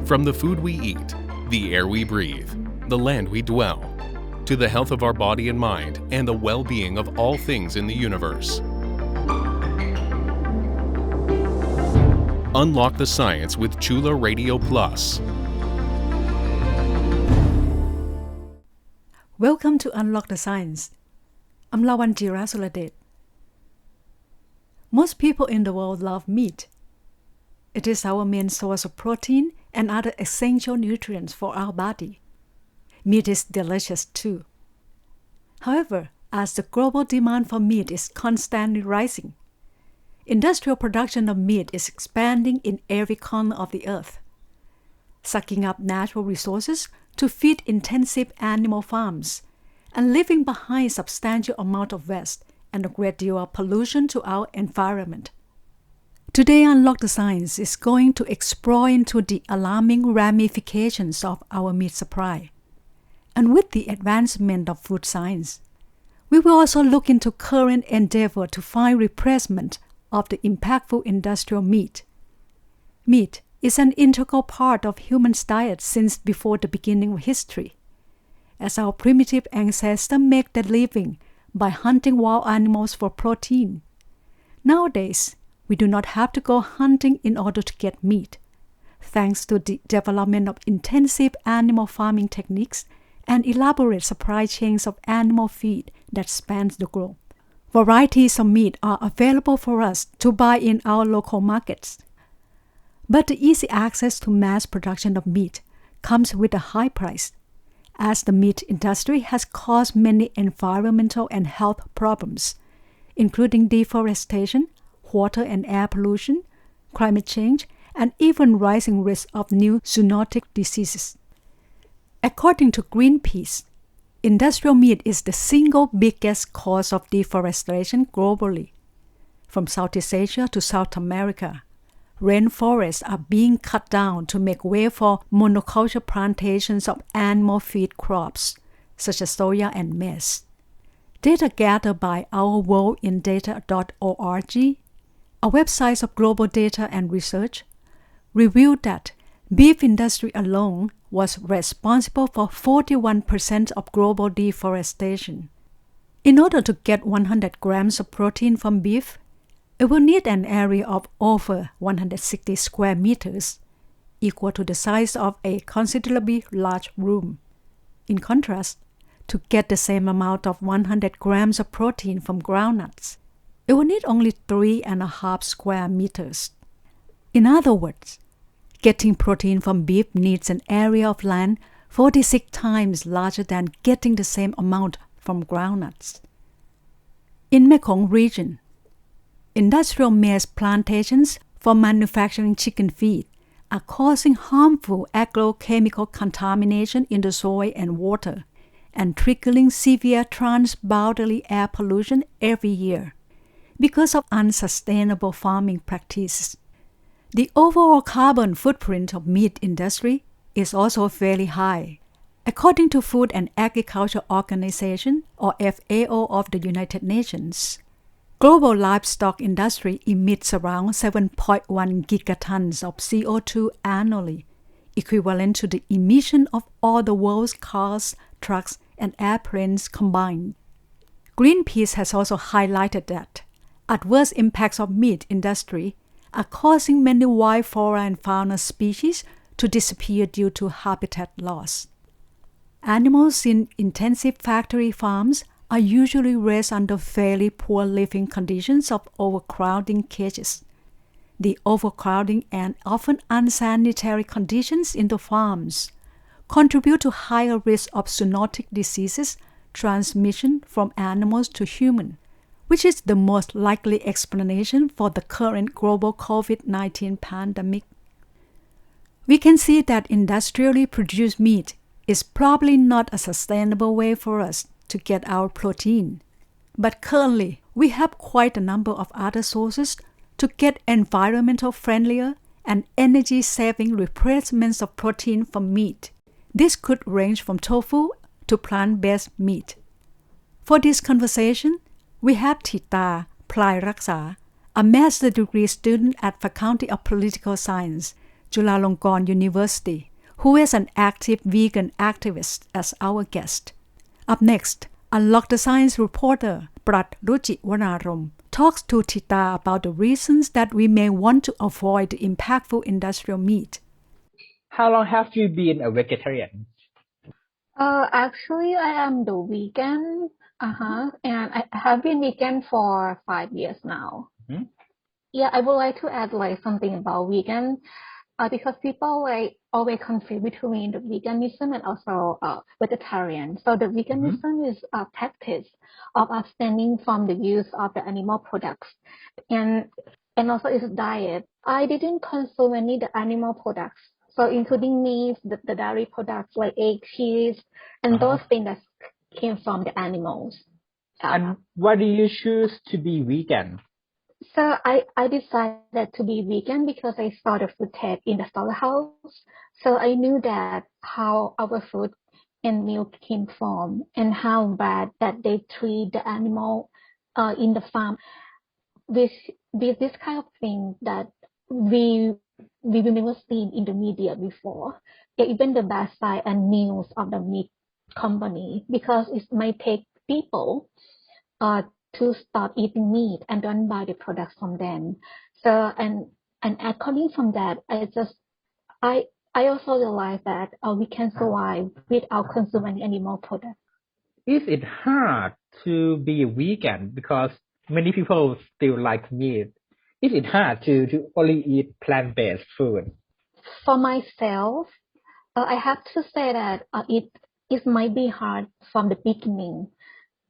From the food we eat, the air we breathe, the land we dwell, to the health of our body and mind and the well-being of all things in the universe. Unlock the science with Chula Radio Plus. Welcome to Unlock the Science. I'm Lawanjira Suladet. Most people in the world love meat. It is our main source of protein and other essential nutrients for our body. Meat is delicious too. However, as the global demand for meat is constantly rising, industrial production of meat is expanding in every corner of the earth, sucking up natural resources to feed intensive animal farms and leaving behind substantial amount of waste and a great deal of pollution to our environment. Today, Unlock the Science is going to explore into the alarming ramifications of our meat supply. And with the advancement of food science, we will also look into current endeavor to find replacement of the impactful industrial meat. Meat is an integral part of humans' diet since before the beginning of history, as our primitive ancestors make their living by hunting wild animals for protein. Nowadays, we do not have to go hunting in order to get meat, thanks to the development of intensive animal farming techniques and elaborate supply chains of animal feed that spans the globe. Varieties of meat are available for us to buy in our local markets. But the easy access to mass production of meat comes with a high price, as the meat industry has caused many environmental and health problems, including deforestation, water and air pollution, climate change, and even rising risk of new zoonotic diseases. According to Greenpeace, industrial meat is the single biggest cause of deforestation globally. From Southeast Asia to South America, rainforests are being cut down to make way for monoculture plantations of animal feed crops, such as soya and maize. Data gathered by ourworldindata.org, a website of global data and research, revealed that beef industry alone was responsible for 41% of global deforestation. In order to get 100 grams of protein from beef, it will need an area of over 160 square meters, equal to the size of a considerably large room. In contrast, to get the same amount of 100 grams of protein from groundnuts, it will need only 3.5 square meters. In other words, getting protein from beef needs an area of land 46 times larger than getting the same amount from groundnuts. In Mekong region, industrial maize plantations for manufacturing chicken feed are causing harmful agrochemical contamination in the soil and water and triggering severe transboundary air pollution every year because of unsustainable farming practices. The overall carbon footprint of meat industry is also very high. According to Food and Agriculture Organization, or FAO of the United Nations, global livestock industry emits around 7.1 gigatons of CO2 annually, equivalent to the emission of all the world's cars, trucks, and airplanes combined. Greenpeace has also highlighted that adverse impacts of meat industry are causing many wild flora and fauna species to disappear due to habitat loss. Animals in intensive factory farms are usually raised under fairly poor living conditions of overcrowding cages. The overcrowding and often unsanitary conditions in the farms contribute to higher risk of zoonotic diseases transmission from animals to human, which is the most likely explanation for the current global COVID-19 pandemic. We can see that industrially produced meat is probably not a sustainable way for us to get our protein. But currently, we have quite a number of other sources to get environmental friendlier and energy-saving replacements of protein from meat. This could range from tofu to plant-based meat. For this conversation, we have Tita Phairaksa, a master's degree student at Faculty of Political Science, Chulalongkorn University, who is an active vegan activist, as our guest. Up next, Unlock the Science reporter Prat Ruchi Wanarom talks to Tita about the reasons that we may want to avoid impactful industrial meat. How long have you been a vegetarian? Actually, I am the vegan, and I have been vegan for 5 years now. Hmm? Yeah, I would like to add something about vegan, because people always confuse between the veganism and also vegetarian. So the veganism is a practice of abstaining from the use of the animal products, and also its diet. I didn't consume any the animal products, so including meat, the dairy products like egg, cheese, and those things that came from the animals. And why do you choose to be vegan? So I decided to be vegan because I saw the food tag in the slaughterhouse. So I knew that how our food and milk came from and how bad that they treat the animal in the farm. With this kind of thing that we never seen in the media before. Even the bad side and news of the meat company, because it might take people to stop eating meat and don't buy the products from them. So and according from that, I also realized that we can survive without consuming animal products. Is it hard to be a vegan because many people still like meat? Is it hard to only eat plant-based food? For myself, I have to say that it might be hard from the beginning,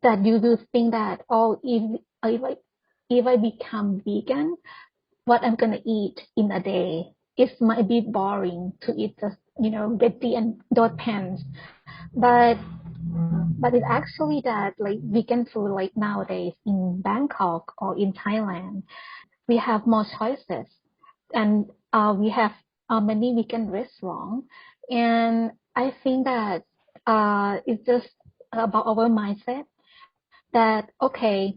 that you do think that if I become vegan, what I'm gonna eat in a day, it might be boring to eat just veggie and those pans, but it's actually that vegan food nowadays in Bangkok or in Thailand, we have more choices, and we have many vegan restaurants, and I think that it's just about our mindset that I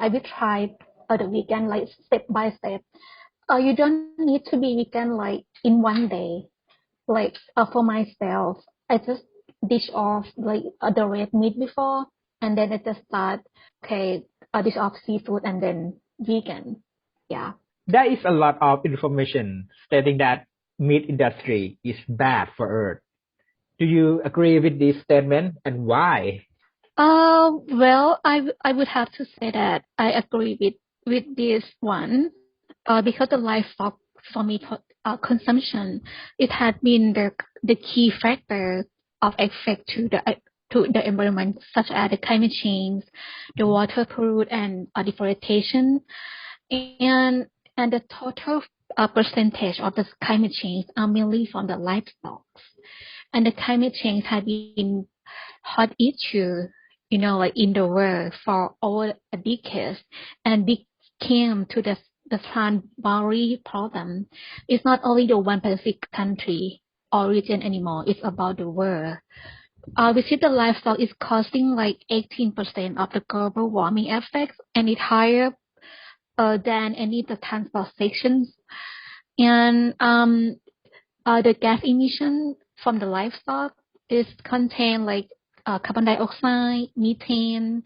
will try the vegan step by step. You don't need to be vegan in one day. For myself, I just dish off the red meat before, and then I just start dish off seafood and then vegan. Yeah. There is a lot of information stating that meat industry is bad for Earth. Do you agree with this statement, and why? Well, I would have to say that I agree with this one, because the livestock for meat consumption, it had been the key factor of effect to the environment, such as the climate change, the water pollution, and deforestation, and the total percentage of the climate change are mainly from the livestock. And the climate change has been hot issue, in the world for over a decade, and became to the plant boundary problem. It's not only the one specific country or region anymore. It's about the world. We see the livestock is causing 18% of the global warming effects, and it's higher than any of the transport sections. And the gas emission from the livestock is contain carbon dioxide, methane,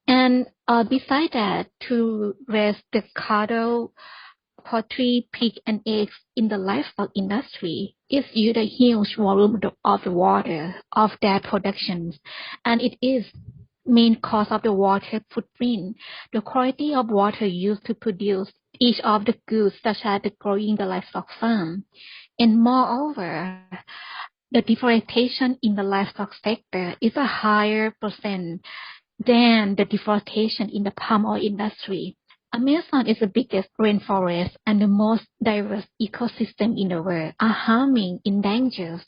and besides that, to raise the cattle, poultry, pig, and eggs in the livestock industry is use a huge volume of the water of their productions, and it is main cause of the water footprint. The quality of water used to produce each of the goods, such as the growing the livestock farm, and moreover, the deforestation in the livestock sector is a higher percent than the deforestation in the palm oil industry. Amazon is the biggest rainforest and the most diverse ecosystem in the world, are harming endangered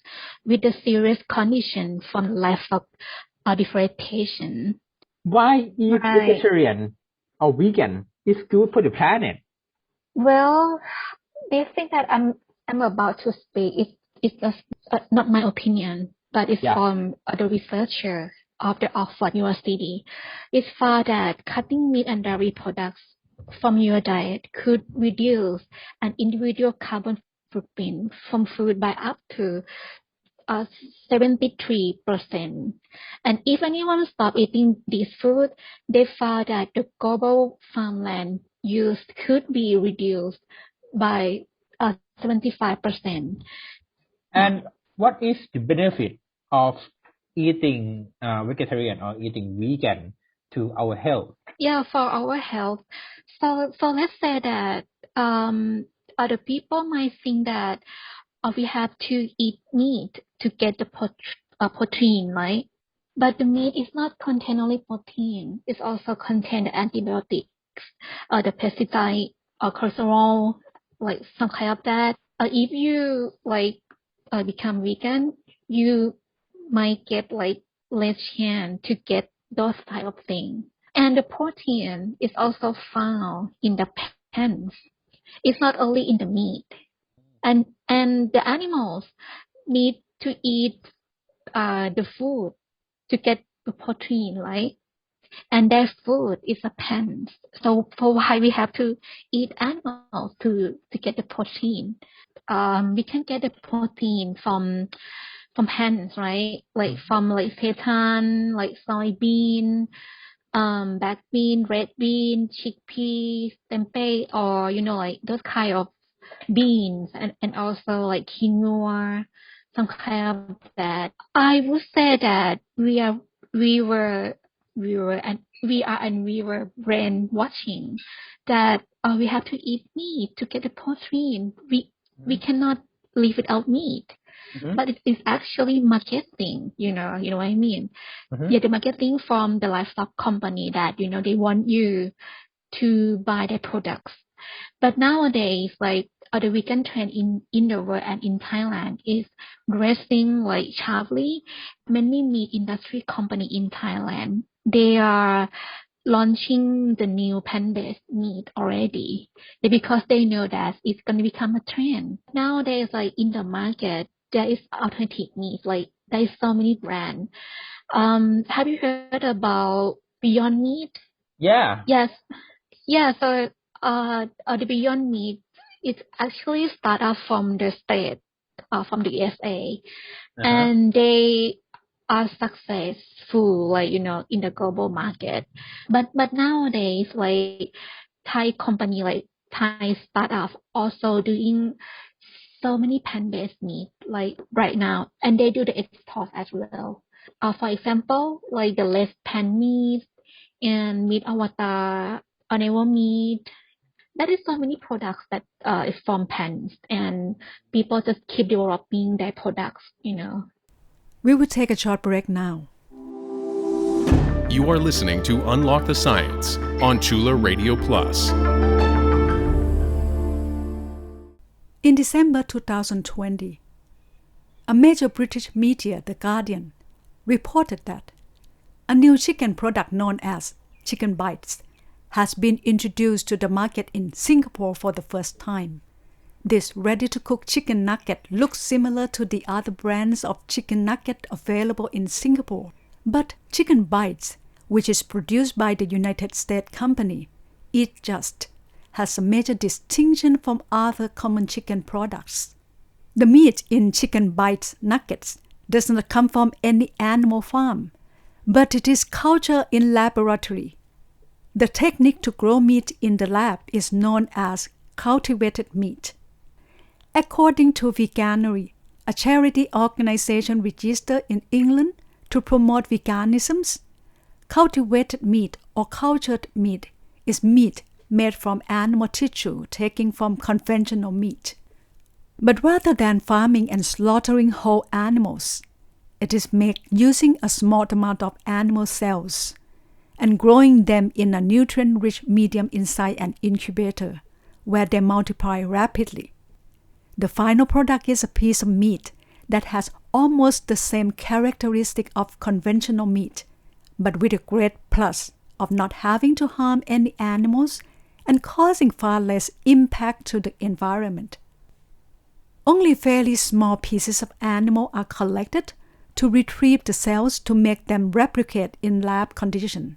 with the serious conditions from livestock deforestation. Why eat vegetarian or vegan is good for the planet? Well, the thing that I'm about to speak is just not my opinion, but it's from the researcher of the Oxford University. It's found that cutting meat and dairy products from your diet could reduce an individual carbon footprint from food by up to 73%. And if anyone stop eating this food, they found that the global farmland use could be reduced by 75%. And what is the benefit of eating vegetarian or eating vegan to our health? Yeah, for our health. So let's say that other people might think that we have to eat meat to get the protein, right? But the meat is not contain only protein. It also contain the antibiotics, the pesticide, cholesterol, like some kind of that. If you become vegan, you might get like less chance to get those type of things. And the protein is also found in the plants. It's not only in the meat. And the animals need to eat the food to get the protein, right? And their food is a plants. So for why we have to eat animals to get the protein? We can get the protein from plants, right? Like from like seitan, like soybean, black bean, red bean, chickpeas, tempeh, or like those kind of beans, and also like quinoa, some kind of that. I would say that we were brainwashing that we have to eat meat to get the protein. We cannot live without meat. But it is actually marketing, you know what I mean? Yeah, the marketing from the livestock company that, they want you to buy their products. But nowadays, like the vegan trend in the world and in Thailand is dressing like sharply. Many meat industry company in Thailand, they are launching the new plant-based meat already because they know that it's going to become a trend. Nowadays, like in the market, there is alternative meat. Like there is so many brands. Have you heard about Beyond Meat? Yeah. Yes. Yeah. So the Beyond Meat, it's actually start up from the state, from the USA, and they are successful, like in the global market. But nowadays, like Thai company, like Thai startup, also doing so many plant-based meat like right now, and they do the export as well. For example, like the less pan meat and meat avatar, animal meat. There is so many products that is from pans, and people just keep developing their products. We will take a short break now. You are listening to Unlock the Science on Chula Radio Plus. In December 2020, a major British media, The Guardian, reported that a new chicken product known as chicken bites has been introduced to the market in Singapore for the first time. This ready-to-cook chicken nugget looks similar to the other brands of chicken nugget available in Singapore, but chicken bites, which is produced by the United States company Eat Just, has a major distinction from other common chicken products. The meat in chicken bites nuggets does not come from any animal farm, but it is cultured in laboratory. The technique to grow meat in the lab is known as cultivated meat. According to Veganiry, a charity organization registered in England to promote veganism, cultivated meat or cultured meat is meat made from animal tissue taken from conventional meat. But rather than farming and slaughtering whole animals, it is made using a small amount of animal cells and growing them in a nutrient-rich medium inside an incubator, where they multiply rapidly. The final product is a piece of meat that has almost the same characteristic of conventional meat, but with a great plus of not having to harm any animals and causing far less impact to the environment. Only fairly small pieces of animal are collected to retrieve the cells to make them replicate in lab conditions.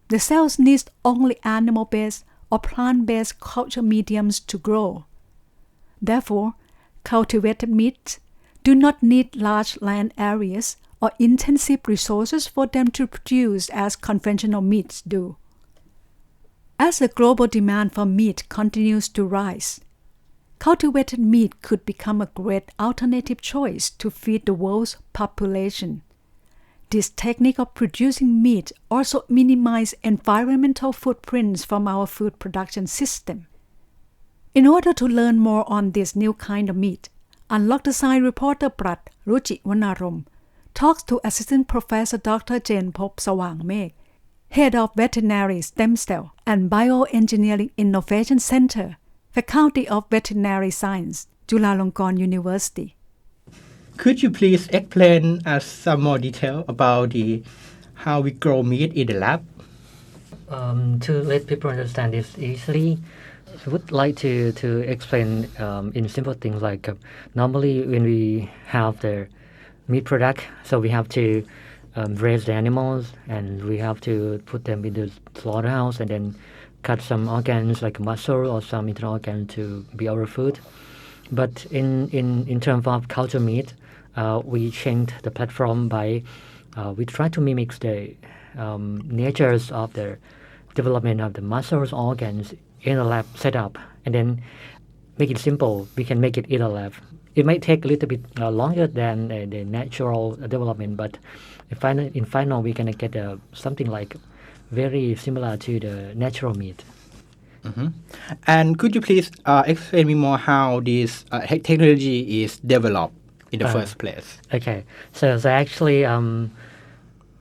The cells need only animal-based or plant-based culture mediums to grow. Therefore, cultivated meats do not need large land areas or intensive resources for them to produce as conventional meats do. As the global demand for meat continues to rise, cultivated meat could become a great alternative choice to feed the world's population. This technique of producing meat also minimizes environmental footprints from our food production system. In order to learn more on this new kind of meat, Unlock the Science reporter Prat Ruchi Wanarom talks to Assistant Professor Dr. Chenphop Sawangmake, Head of Veterinary Stem Cell and Bioengineering Innovation Center, Faculty of Veterinary Science, Chulalongkorn University. Could you please explain us some more detail about how we grow meat in the lab? To let people understand this easily, I would like to explain in simple things like normally when we have the meat product, so we have to raise the animals and we have to put them in the slaughterhouse and then cut some organs like muscle or some internal organ to be our food. But in terms of culture meat, we changed the platform by we try to mimic the natures of the development of the muscles organs in a lab setup and then make it simple. We can make it in a lab. It might take a little bit longer than the natural development, but in final we're gonna get something like very similar to the natural meat. Mm-hmm. And could you please explain me more how this technology is developed in the first place? Okay, so actually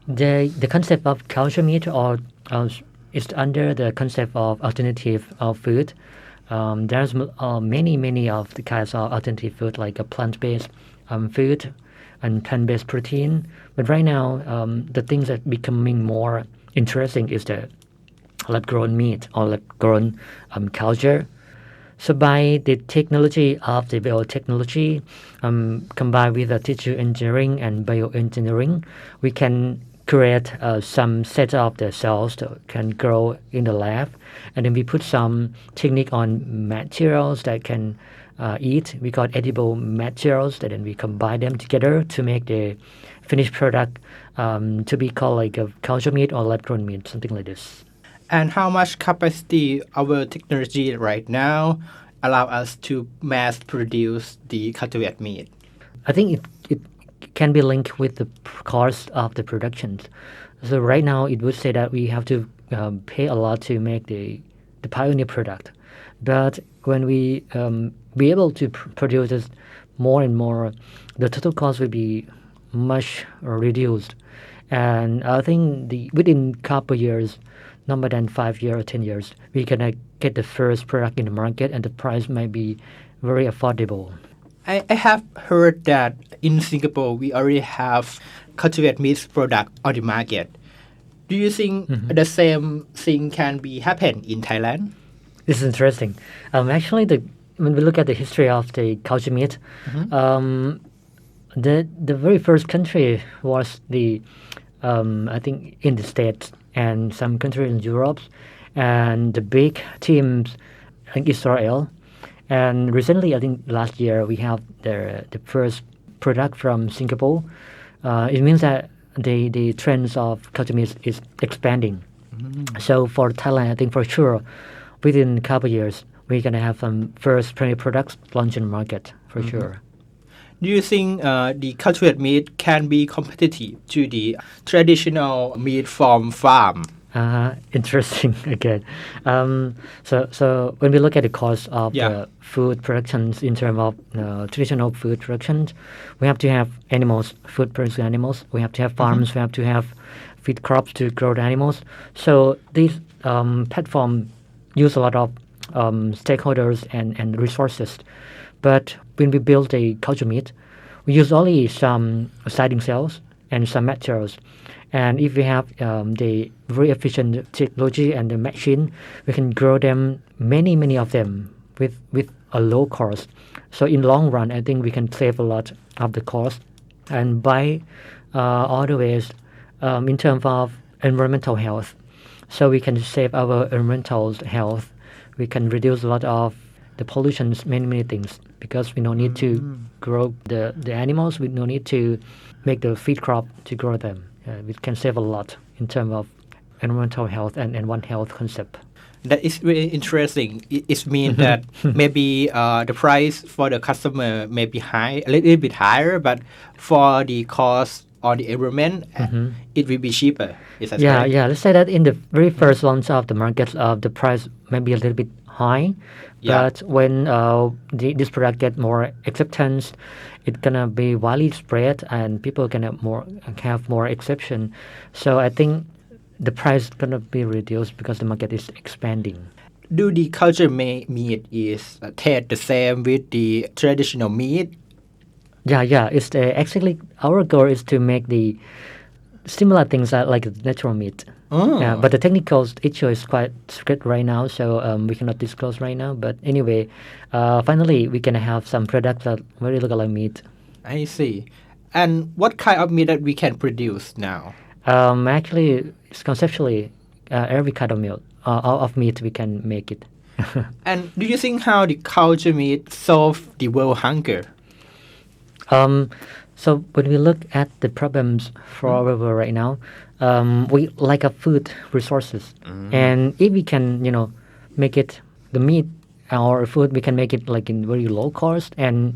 the concept of culture meat or is under the concept of alternative of food. There's many of the kinds of alternative food like a plant-based food and plant-based protein. But right now, the things that becoming more interesting is the lab-grown meat or lab-grown culture. So by the technology of the biotechnology combined with the tissue engineering and bioengineering, we can create some set of the cells that can grow in the lab, and then we put some technique on materials that can eat. We call it edible materials, that then we combine them together to make the finished product to be called like a culture meat or lab-grown meat, something like this. And how much capacity our technology right now allow us to mass produce the cultivated meat? I think it can be linked with the cost of the productions. So right now it would say that we have to pay a lot to make the pioneer product. But when we be able to produce this more and more, the total cost will be much reduced. And I think within couple years, no more than 5 years or 10 years, we can get the first product in the market and the price might be very affordable. I have heard that in Singapore we already have cultivated meat product on the market. Do you think the same thing can be happen in Thailand? This is interesting. Actually, when we look at the history of the culture meat, the very first country was I think in the States and some countries in Europe, and the big teams in Israel. And recently, I think last year, we have the first product from Singapore. It means that the trends of culture meat is expanding. So for Thailand, I think for sure, within a couple of years, we're going to have some first premier products launched in the market, for sure. Do you think the cultivated meat can be competitive to the traditional meat from farm? Interesting again. So when we look at the cost of the food productions in terms of traditional food productions, we have to have animals, food producing animals. We have to have farms. We have to have feed crops to grow the animals. So these platform use a lot of stakeholders and resources. But when we build a culture meat, we use only some siding cells and some materials. And if we have the very efficient technology and the machine, we can grow them, many of them, with a low cost. So in long run, I think we can save a lot of the cost. And by other ways, in terms of environmental health, so we can save our environmental health. We can reduce a lot of the pollutions, many things, because we don't need to grow the animals. We don't need to make the feed crop to grow them. We can save a lot in terms of environmental health and One Health concept. That is really interesting. It means that maybe the price for the customer may be high, a little bit higher, but for the cost on the environment, it will be cheaper. Is that correct? Yeah. Let's say that in the very first launch of the market, the price may be a little bit high, but when this product get more acceptance, it's gonna be widely spread and people can have more exception. So I think the price is gonna be reduced because the market is expanding. Do the cultured meat is taste the same with the traditional meat? Yeah. It's actually our goal is to make the similar things like the natural meat. Yeah, but the technical issue is quite secret right now, so we cannot disclose right now. But anyway, finally we can have some products that very look like meat. I see. And what kind of meat that we can produce now? Actually, conceptually, every kind of meat we can make it. And do you think how the cultured meat solve the world hunger? So when we look at the problems for our world right now, we lack of food resources, and if we can, make it the meat or food, we can make it like in very low cost and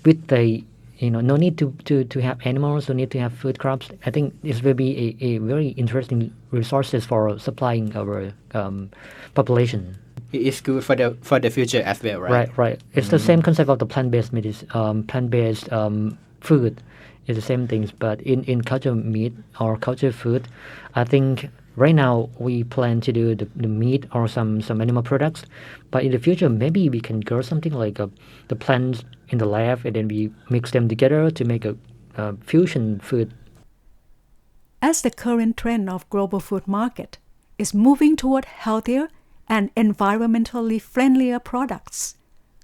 with the no need to have animals, no need to have food crops. I think this will be a very interesting resources for supplying our population. It's good for the future as well, right? Right. It's the same concept of the plant-based food. It's the same things, but in cultured meat or cultured food, I think right now we plan to do the meat or some animal products, but in the future maybe we can grow something like the plants in the lab and then we mix them together to make a fusion food. As the current trend of global food market is moving toward healthier and environmentally friendlier products,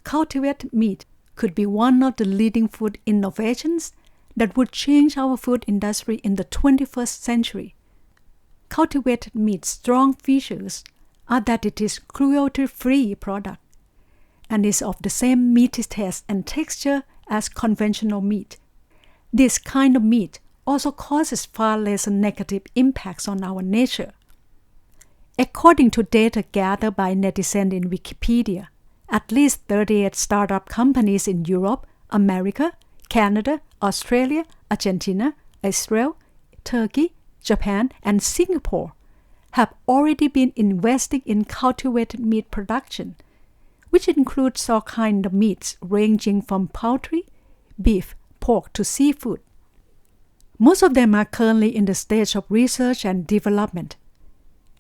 cultivated meat could be one of the leading food innovations that would change our food industry in the 21st century. Cultivated meat's strong features are that it is cruelty-free product and is of the same meaty taste and texture as conventional meat. This kind of meat also causes far less negative impacts on our nature. According to data gathered by netizens in Wikipedia, at least 38 startup companies in Europe, America, Canada, Australia, Argentina, Israel, Turkey, Japan, and Singapore have already been investing in cultivated meat production, which includes all kinds of meats ranging from poultry, beef, pork to seafood. Most of them are currently in the stage of research and development,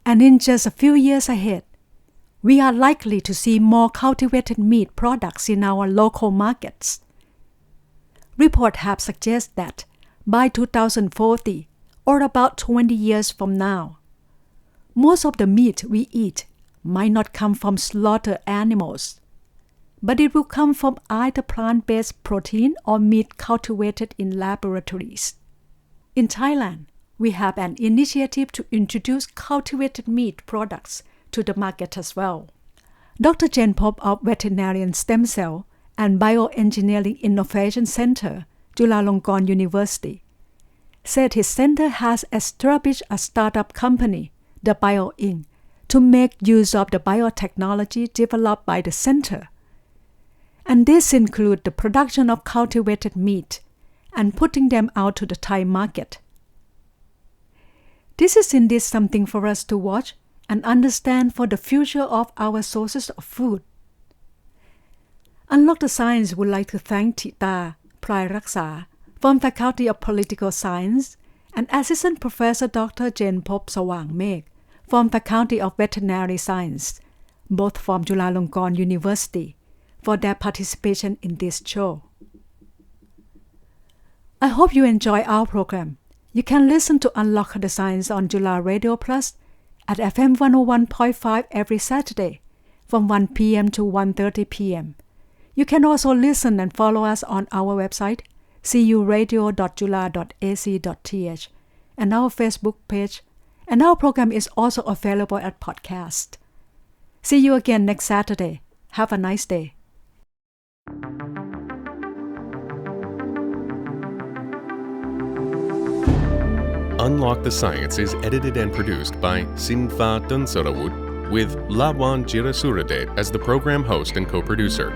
and in just a few years ahead, we are likely to see more cultivated meat products in our local markets. Reports have suggested that by 2040, or about 20 years from now, most of the meat we eat might not come from slaughtered animals, but it will come from either plant-based protein or meat cultivated in laboratories. In Thailand, we have an initiative to introduce cultivated meat products to the market as well. Dr. Chenphop of Veterinary Stem Cell and Bioengineering Innovation Center, Chulalongkorn University, said his center has established a startup company, the Bioengineering, to make use of the biotechnology developed by the center. And this includes the production of cultivated meat and putting them out to the Thai market. This is indeed something for us to watch and understand for the future of our sources of food. Unlock the Science would like to thank Tita Phairaksa from Faculty of Political Science and Assistant Professor Dr. Chenphop Sawangmake from Faculty of Veterinary Science, both from Chulalongkorn University, for their participation in this show. I hope you enjoy our program. You can listen to Unlock the Science on Chula Radio Plus at FM 101.5 every Saturday from 1 p.m. to 1:30 p.m. You can also listen and follow us on our website, curadio.chula.ac.th, and our Facebook page, and our program is also available as podcast. See you again next Saturday. Have a nice day. Unlock the Science is edited and produced by Sinfa Tunsarawut with Lawan Jirasuradate as the program host and co-producer.